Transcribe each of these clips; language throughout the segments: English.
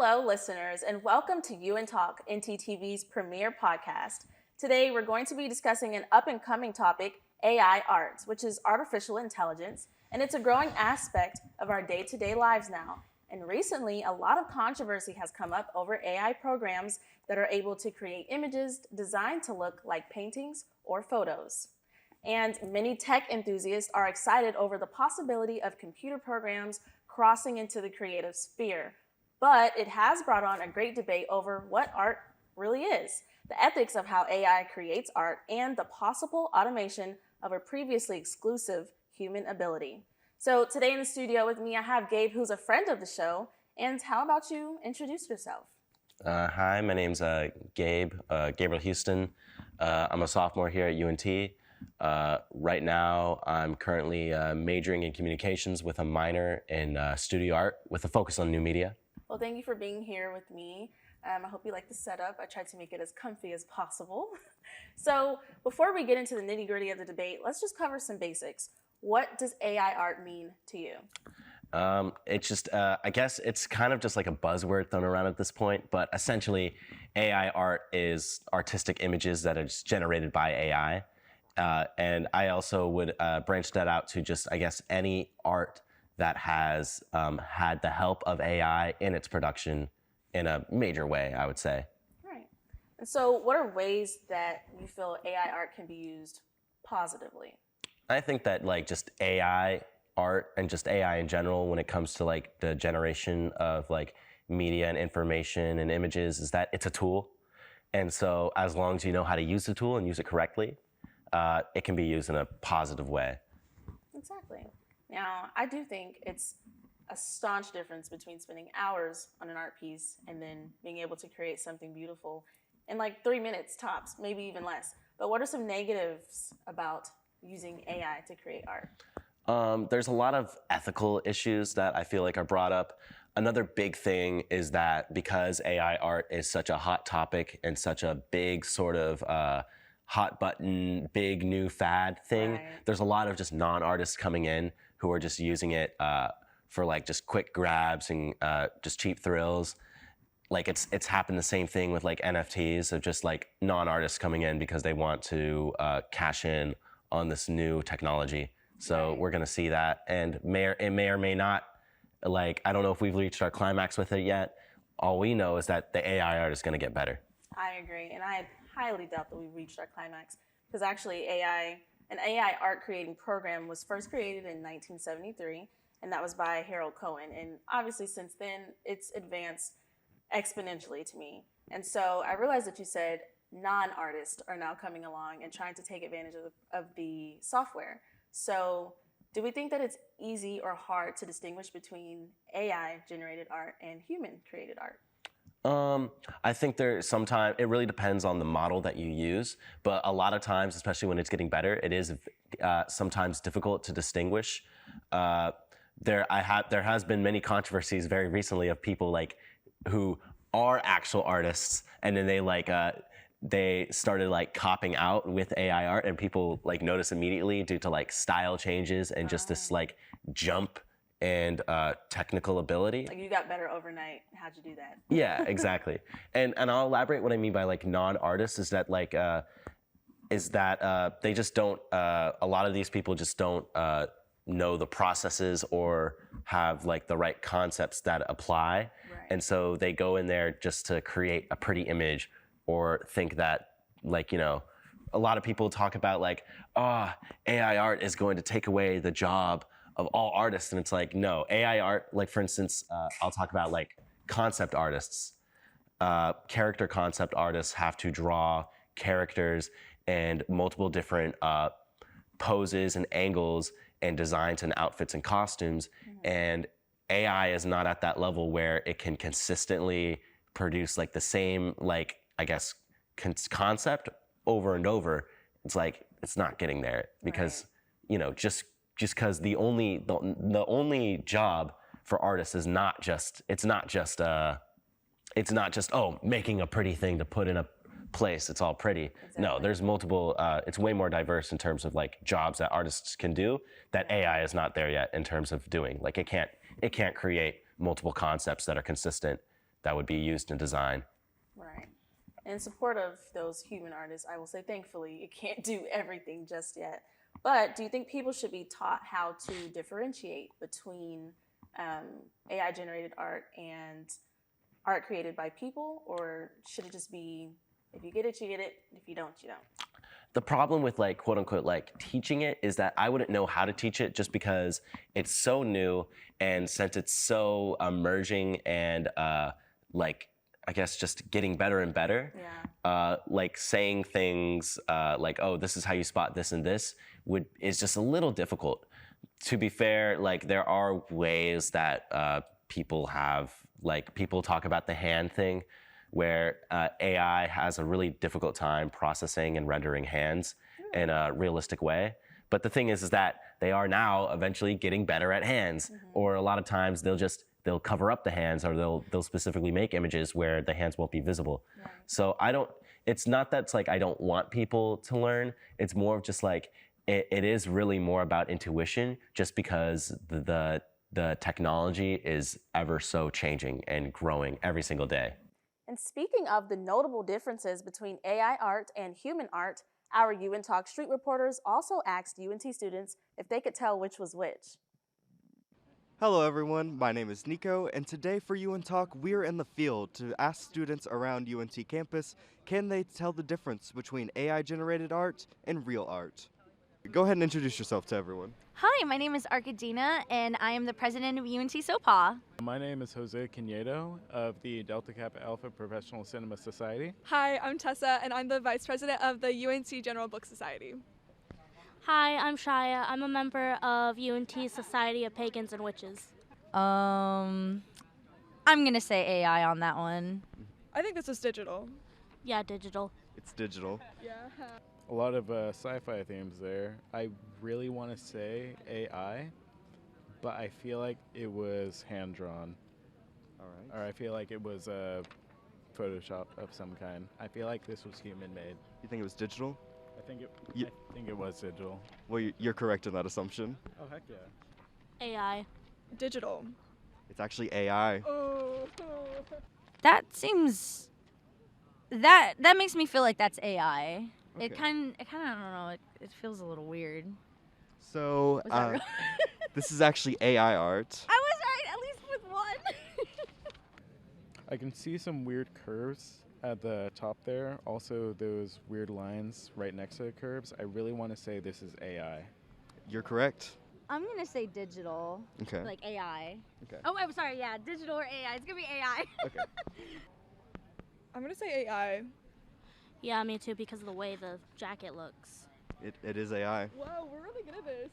Hello, listeners, and welcome to UNTalk, ntTV's premier podcast. Today, we're going to be discussing an up-and-coming topic, AI art, which is artificial intelligence, and it's a growing aspect of our day-to-day lives now. And recently, a lot of controversy has come up over AI programs that are able to create images designed to look like paintings or photos. And many tech enthusiasts are excited over the possibility of computer programs crossing into the creative sphere. But it has brought on a great debate over what art really is, the ethics of how AI creates art, and the possible automation of a previously exclusive human ability. So today in the studio with me, I have Gabe, who's a friend of the show. And how about you introduce yourself? Hi, my name's Gabe, Gabriel Houston. I'm a sophomore here at UNT. Right now, I'm currently majoring in communications with a minor in studio art with a focus on new media. Well, thank you for being here with me. I hope you like the setup. I tried to make it as comfy as possible. So before we get into the nitty-gritty of the debate, let's just cover some basics. What does AI art mean to you? It's just, I guess it's kind of just like a buzzword thrown around at this point, but essentially AI art is artistic images that are just generated by AI. And I also would branch that out to just, I guess, any art that has had the help of AI in its production in a major way, I would say. Right. And so what are ways that you feel AI art can be used positively? I think that like just AI art and just AI in general when it comes to like the generation of like media and information and images is that it's a tool. And so as long as you know how to use the tool and use it correctly, it can be used in a positive way. Exactly. Now, I do think it's a staunch difference between spending hours on an art piece and then being able to create something beautiful in like 3 minutes tops, maybe even less. But what are some negatives about using AI to create art? There's a lot of ethical issues that I feel like are brought up. Another big thing is that because AI art is such a hot topic and such a big sort of hot button, big new fad thing, Right. There's a lot of just non-artists coming in who are just using it for like just quick grabs and just cheap thrills. Like it's happened the same thing with like NFTs of just like non-artists coming in because they want to cash in on this new technology. So Right. we're gonna see that, and it may or may not. Like I don't know if we've reached our climax with it yet. All we know is that the AI art is gonna get better. I agree, and I highly doubt that we've reached our climax because actually an AI art creating program was first created in 1973, and that was by Harold Cohen. And obviously since then, it's advanced exponentially to me. And so I realized that you said non-artists are now coming along and trying to take advantage of the software. So do we think that it's easy or hard to distinguish between AI-generated art and human-created art? I think sometimes it really depends on the model that you use, but a lot of times, especially when it's getting better, it is sometimes difficult to distinguish. There has been many controversies very recently of people like who are actual artists, and then they started like copping out with AI art, and people like notice immediately due to like style changes and just this like jump and technical ability. Like you got better overnight. How'd you do that? Yeah, exactly. And I'll elaborate what I mean by like non-artists is that like they just don't. A lot of these people just don't know the processes or have like the right concepts that apply, Right. and so they go in there just to create a pretty image or think that like a lot of people talk about like AI art is going to take away the job of all artists, and it's like no. AI art, like for instance, I'll talk about like concept artists. Character concept artists have to draw characters and multiple different poses and angles and designs and outfits and costumes, and AI is not at that level where it can consistently produce like the same like I guess concept over and over. It's like it's not getting there because Right. just because the only job for artists is not just making a pretty thing to put in a place. It's all pretty. Exactly. No, there's multiple. It's way more diverse in terms of like jobs that artists can do that AI is not there yet in terms of doing. Like it can't create multiple concepts that are consistent that would be used in design. Right. In support of those human artists, I will say thankfully it can't do everything just yet. But do you think people should be taught how to differentiate between AI generated art and art created by people, or should it just be if you get it, you get it, if you don't, you don't? The problem with like quote unquote like teaching it is that I wouldn't know how to teach it just because it's so new, and since it's so emerging and like I guess just getting better and better. Yeah. Like saying things like, oh, this is how you spot this and this is just a little difficult. To be fair, like there are ways that people talk about the hand thing, where AI has a really difficult time processing and rendering hands in a realistic way. But the thing is that they are now eventually getting better at hands, or a lot of times they'll cover up the hands, or they'll specifically make images where the hands won't be visible. Right. So it's not that it's like I don't want people to learn. It's more of just like it is really more about intuition, just because the technology is ever so changing and growing every single day. And speaking of the notable differences between AI art and human art, our UNTalk street reporters also asked UNT students if they could tell which was which. Hello everyone, my name is Nico, and today for UNTalk, we are in the field to ask students around UNT campus, can they tell the difference between AI-generated art and real art? Go ahead and introduce yourself to everyone. Hi, my name is Arkadina, and I am the president of UNT SoPa. My name is Jose Canedo of the Delta Kappa Alpha Professional Cinema Society. Hi, I'm Tessa, and I'm the vice president of the UNC General Book Society. Hi, I'm Shaya. I'm a member of UNT Society of Pagans and Witches. I'm gonna say AI on that one. I think this is digital. Yeah, digital. It's digital. Yeah. A lot of sci-fi themes there. I really want to say AI, but I feel like it was hand-drawn. All right. Or I feel like it was Photoshop of some kind. I feel like this was human-made. You think it was digital? I think Ye- it was digital. Well, you're correct in that assumption. Oh, heck yeah. AI. Digital. It's actually AI. Oh. That seems that makes me feel like that's AI. Okay. It kind of I don't know. It feels a little weird. So, Was that real? this is actually AI art. I was right at least with one. I can see some weird curves at the top there. Also, those weird lines right next to the curves. I really want to say this is AI. You're correct. I'm gonna say digital, Okay. like AI. Okay. Oh, I'm sorry. Yeah, digital or AI. It's gonna be AI. Okay. I'm gonna say AI. Yeah, me too, because of the way the jacket looks. It is AI. Wow, we're really good at this.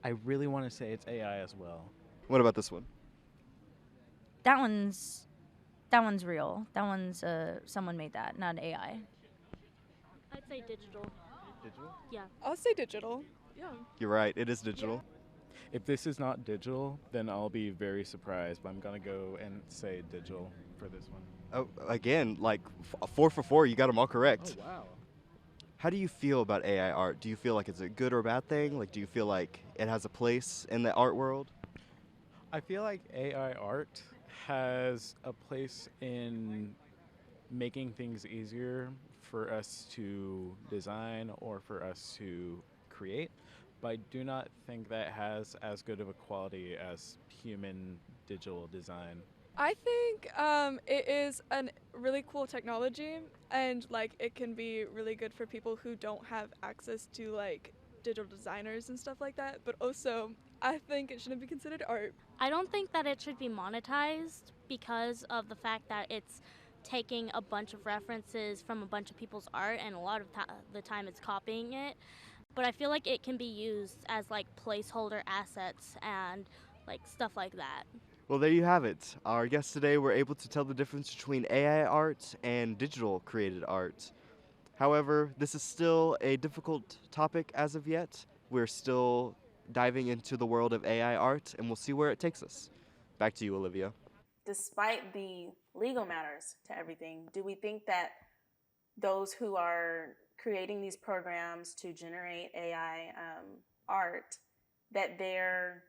I really want to say it's AI as well. What about this one? That one's real. That one's someone made that, not AI. I'd say digital. Digital? Yeah. I'll say digital. Yeah. You're right. It is digital. If this is not digital, then I'll be very surprised, but I'm going to go and say digital for this one. Oh, again, like 4 for 4. You got them all correct. Oh, wow. How do you feel about AI art? Do you feel like it's a good or bad thing? Like, do you feel like it has a place in the art world? I feel like AI art has a place in making things easier for us to design or for us to create, but I do not think that has as good of a quality as human digital design. I think it is a really cool technology, and like it can be really good for people who don't have access to like digital designers and stuff like that. But also, I think it shouldn't be considered art. I don't think that it should be monetized because of the fact that it's taking a bunch of references from a bunch of people's art, and a lot of the time it's copying it. But I feel like it can be used as like placeholder assets and like stuff like that. Well, there you have it. Our guests today were able to tell the difference between AI art and digital created art. However, this is still a difficult topic as of yet. We're still diving into the world of AI art, and we'll see where it takes us. Back to you, Olivia. Despite the legal matters to everything, do we think that those who are creating these programs to generate AI art, that they're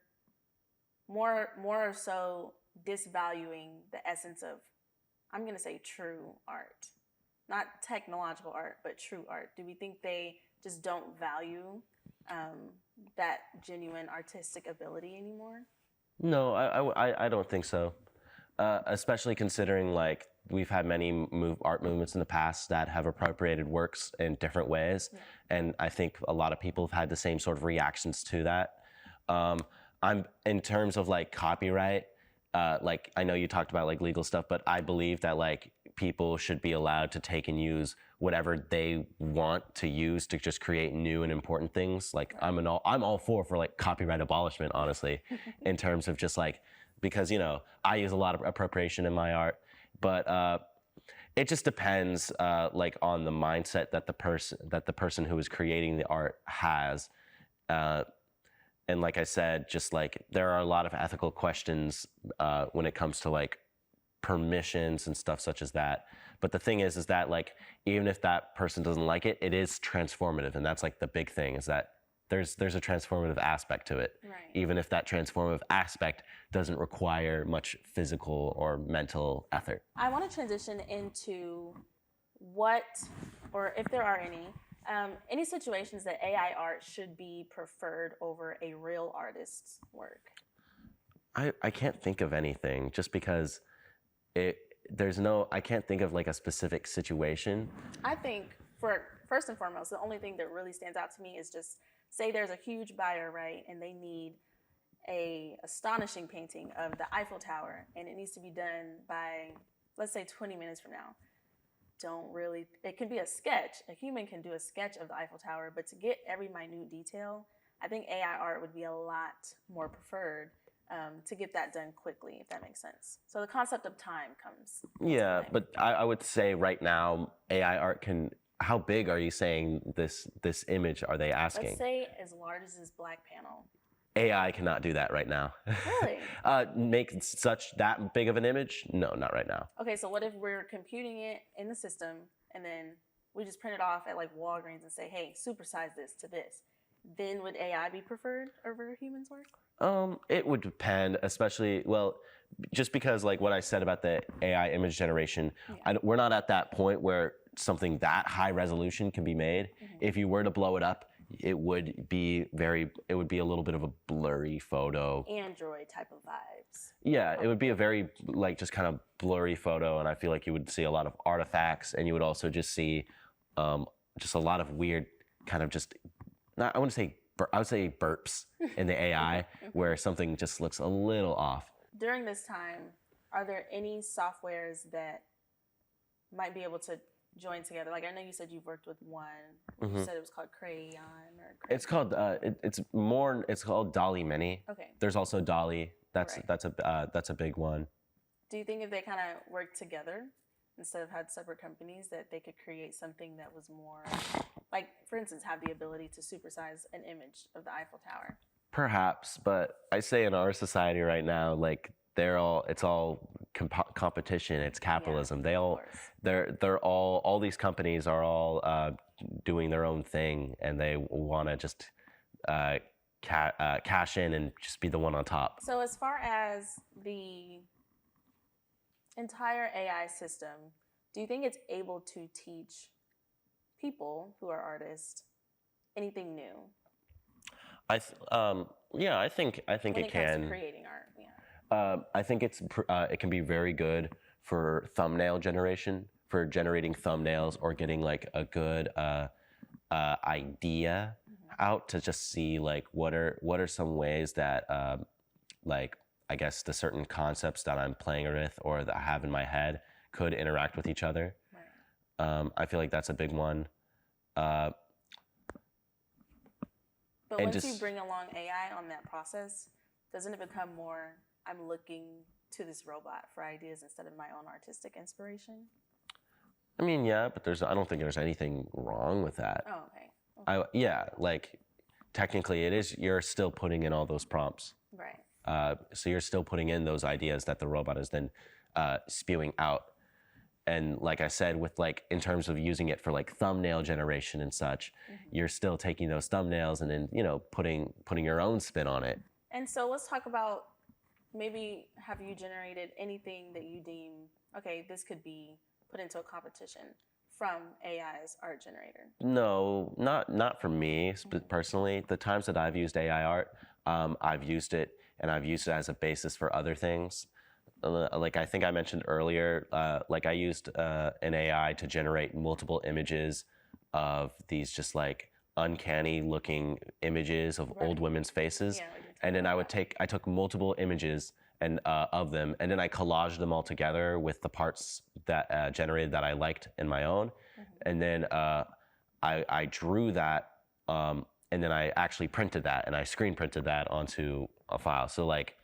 more so disvaluing the essence of, I'm going to say, true art? Not technological art, but true art. Do we think they just don't value that genuine artistic ability anymore? No, I don't think so. Especially considering like we've had many art movements in the past that have appropriated works in different ways, and I think a lot of people have had the same sort of reactions to that. I'm in terms of like copyright, like I know you talked about like legal stuff, but I believe that like people should be allowed to take and use whatever they want to use to just create new and important things. Like I'm all for like copyright abolishment, honestly, in terms of just like, because, you know, I use a lot of appropriation in my art, but it just depends like on the mindset that the person who is creating the art has. And like I said, just like there are a lot of ethical questions when it comes to like permissions and stuff such as that. But the thing is that like, even if that person doesn't like it, it is transformative. And that's like the big thing, is that there's a transformative aspect to it. Right. Even if that transformative aspect doesn't require much physical or mental effort. I want to transition into what, or if there are any situations that AI art should be preferred over a real artist's work. I can't think of anything, just because I can't think of like a specific situation. I think first and foremost, the only thing that really stands out to me is just, say there's a huge buyer, right, and they need a astonishing painting of the Eiffel Tower, and it needs to be done by, let's say, 20 minutes from now. It can be a sketch. A human can do a sketch of the Eiffel Tower, but to get every minute detail, I think AI art would be a lot more preferred to get that done quickly, if that makes sense. So the concept of time comes. Yeah, but I would say right now, AI art can, how big are you saying this image are they asking? Let's say as large as this black panel. AI cannot do that right now. Really? Make that big of an image? No, not right now. Okay, so what if we're computing it in the system, and then we just print it off at like Walgreens and say, hey, supersize this to this? Then would AI be preferred over humans' work? It would depend, especially, well, just because like what I said about the AI image generation, we're not at that point where something that high resolution can be made. Mm-hmm. If you were to blow it up, it would be a little bit of a blurry photo. Android type of vibes. Yeah, it would be a very like just kind of blurry photo, and I feel like you would see a lot of artifacts, and you would also just see just a lot of weird kind of just, I would say burps in the AI where something just looks a little off. During this time, are there any softwares that might be able to join together? Like I know you said you've worked with one. Mm-hmm. You said it was called Crayon or Crayon. It's called it's called Dolly Mini. Okay. There's also Dolly. That's a big one. Do you think if they kind of worked together instead of had separate companies, that they could create something that was more, like for instance, have the ability to supersize an image of the Eiffel Tower? Perhaps, but I say in our society right now, like it's all competition. It's capitalism. Yeah, all these companies are all doing their own thing, and they want to just cash in and just be the one on top. So as far as the entire AI system, do you think it's able to teach people who are artists anything new? I think it can. When it comes to creating art, yeah. I think it can be very good for thumbnail generation, for generating thumbnails or getting like a good idea out to just see like what are some ways that like I guess the certain concepts that I'm playing with or that I have in my head could interact with each other. Right. I feel like that's a big one. But once you bring along AI on that process, doesn't it become more, I'm looking to this robot for ideas instead of my own artistic inspiration? I mean, yeah, but I don't think there's anything wrong with that. Oh, okay. Like technically it is, you're still putting in all those prompts. Right. So you're still putting in those ideas that the robot is then spewing out. And like I said, with like in terms of using it for like thumbnail generation and such, you're still taking those thumbnails and then putting your own spin on it. And so let's talk about maybe have you generated anything that you deem, okay, this could be put into a competition from AI's art generator? No, not for me personally. The times that I've used AI art, I've used it as a basis for other things. Like I think I mentioned earlier, like I used an AI to generate multiple images of these just like uncanny looking images of old women's faces, Yeah, and then I took multiple images and of them, and then I collaged them all together with the parts that generated that I liked in my own, and then I drew that, and then I actually printed that and I screen printed that onto a file. So like,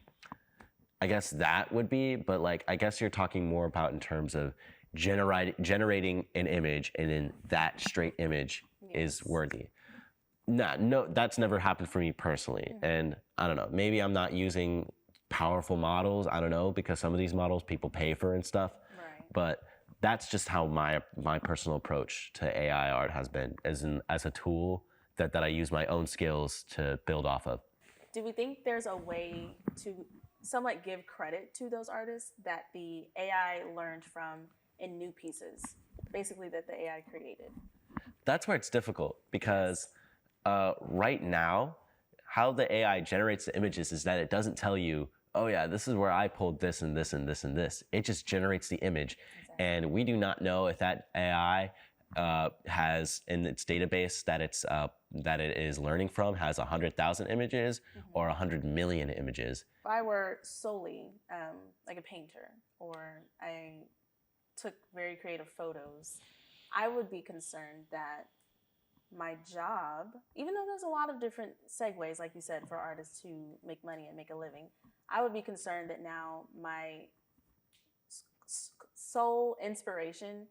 I guess that would be, but like, I guess you're talking more about in terms of generating an image and then that straight image is worthy. No, that's never happened for me personally. And I don't know, maybe I'm not using powerful models. I don't know, because some of these models people pay for and stuff. Right. But that's just how my personal approach to AI art has been, as a tool that I use my own skills to build off of. Do we think there's a way to somewhat give credit to those artists that the AI learned from in new pieces, basically that the AI created? That's where it's difficult, because right now, how the AI generates the images is that it doesn't tell you, oh yeah, this is where I pulled this and this and this and this. It just generates the image. And we do not know if that AI has in its database that it is learning from has 100,000 images or 100 million images. If I were solely like a painter, or I took very creative photos, I would be concerned that my job, even though there's a lot of different segues, like you said, for artists to make money and make a living, I would be concerned that now my sole inspiration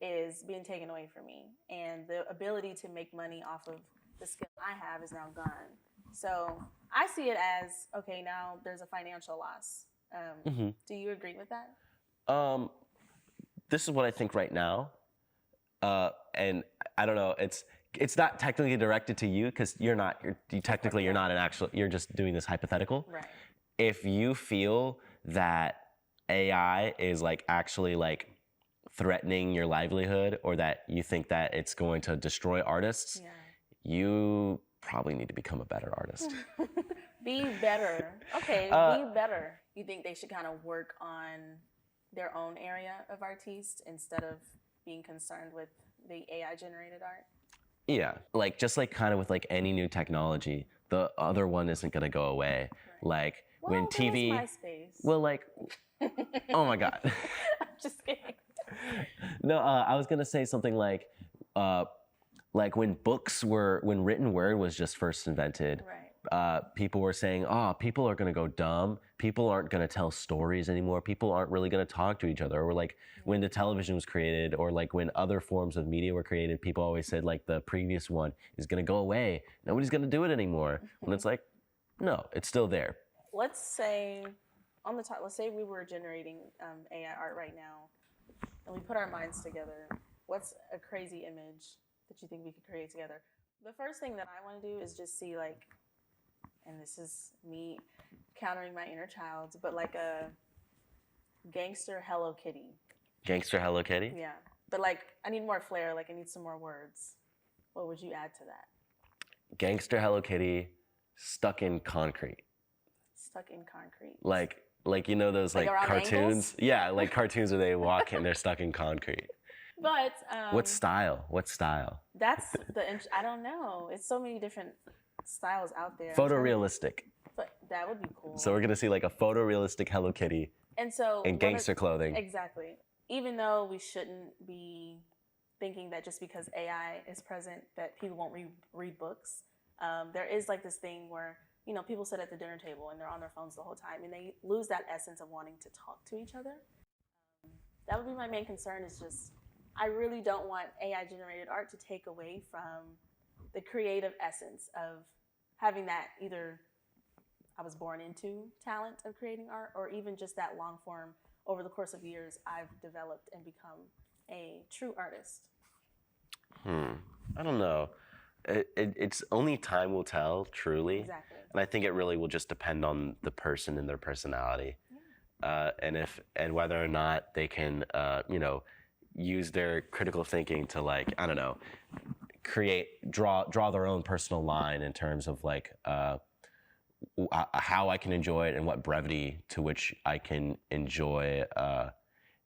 is being taken away from me, and the ability to make money off of the skill I have is now gone. So I see it as, okay, now there's a financial loss. Do you agree with that? This is what I think right now, and I don't know. It's not technically directed to you, because you're not an actual. You're just doing this hypothetical. Right. If you feel that AI is like actually like threatening your livelihood, or that you think that it's going to destroy artists, you probably need to become a better artist. Be better. Okay, be better. You think they should kind of work on their own area of artiste instead of being concerned with the AI generated art? Yeah, like just like kind of with like any new technology, the other one isn't gonna go away. Right. Like when TV, MySpace. Well, like, oh my God. I'm just kidding. No, I was gonna say something like when when written word was just first invented. Right. People were saying, oh, people are gonna go dumb. People aren't gonna tell stories anymore. People aren't really gonna talk to each other. Or like when the television was created, or like when other forms of media were created, people always said like the previous one is gonna go away. Nobody's gonna do it anymore. When it's like, no, it's still there. Let's say on the top, let's say we were generating AI art right now, and we put our minds together. What's a crazy image that you think we could create together? The first thing that I want to do is just see like, and this is me countering my inner child, but like a gangster Hello Kitty. Gangster Hello Kitty? Yeah. But like, I need more flair, like I need some more words. What would you add to that? Gangster Hello Kitty stuck in concrete. Stuck in concrete. Like you know those like cartoons? Angles? Yeah, like cartoons where they walk and they're stuck in concrete. But what style? What style? That's I don't know. It's so many different styles out there. Photorealistic. But that would be cool. So we're gonna see like a photorealistic Hello Kitty. And so in gangster clothing. Exactly. Even though we shouldn't be thinking that just because AI is present that people won't read books, there is like this thing where, you know, people sit at the dinner table and they're on their phones the whole time and they lose that essence of wanting to talk to each other. That would be my main concern, is just, I really don't want AI generated art to take away from the creative essence of having that, either I was born into talent of creating art, or even just that long form over the course of years I've developed and become a true artist. I don't know. It's only time will tell, truly. Exactly. And I think it really will just depend on the person and their personality, and whether or not they can, use their critical thinking to, like, I don't know, draw their own personal line in terms of, like, how I can enjoy it and what brevity to which I can enjoy,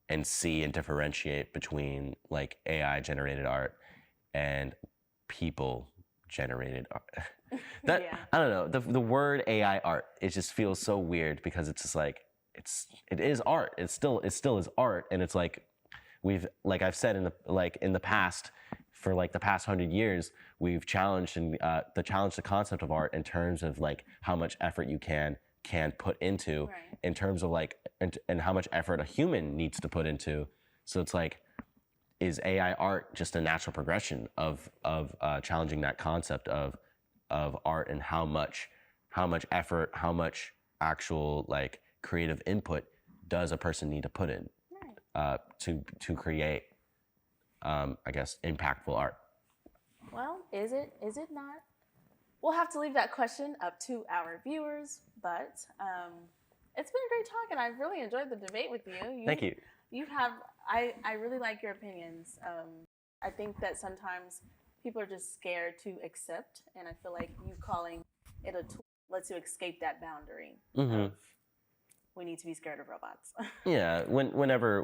and see and differentiate between, like, AI generated art and people generated art. That Yeah. I don't know, the word AI art, it just feels so weird because it's just like it is art. It still is art, and it's like like I've said in the past, for like the past 100 years, we've challenged the concept of art in terms of, like, how much effort you can put into, Right. in terms of, like, and how much effort a human needs to put into. So it's like, is AI art just a natural progression of challenging that concept of art, and how much effort, how much actual, like, creative input does a person need to put in, Right. to create, I guess, impactful art. Well, is it? Is it not? We'll have to leave that question up to our viewers, but it's been a great talk, and I've really enjoyed the debate with you. Thank you. I really like your opinions. I think that sometimes people are just scared to accept, and I feel like you calling it a tool lets you escape that boundary of we need to be scared of robots. Yeah, whenever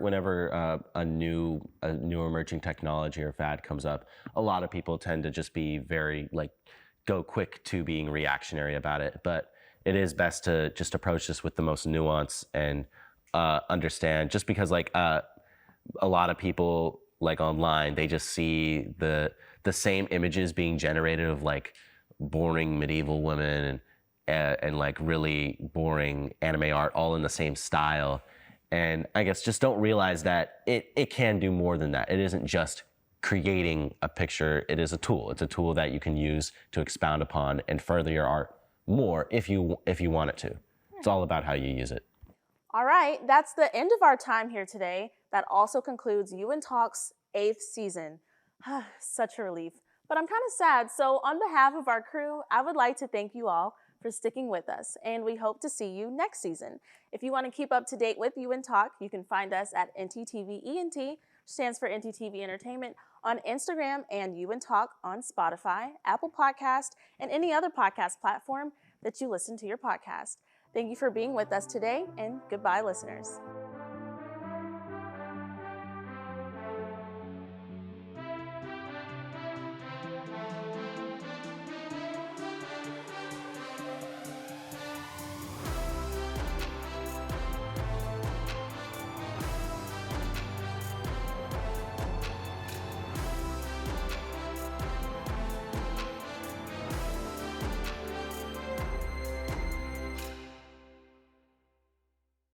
a new emerging technology or fad comes up, a lot of people tend to just be very, like, go quick to being reactionary about it. But it is best to just approach this with the most nuance and understand. Just because, like, a lot of people, like, online, they just see the same images being generated of, like, boring medieval women and like really boring anime art all in the same style, and I guess just don't realize that it can do more than that. It isn't just creating a picture. It is a tool. It's a tool that you can use to expound upon and further your art more if you want it to. It's all about how you use it. All right, that's the end of our time here today. That also concludes UNTalk's 8th season. Such a relief, but I'm kind of sad. So on behalf of our crew, I would like to thank you all for sticking with us, and we hope to see you next season. If you want to keep up to date with UNTalk, you can find us at ntTV. ENT stands for ntTV Entertainment on Instagram, and UNTalk on Spotify, Apple Podcast, and any other podcast platform that you listen to your podcast. Thank you for being with us today, and goodbye, listeners.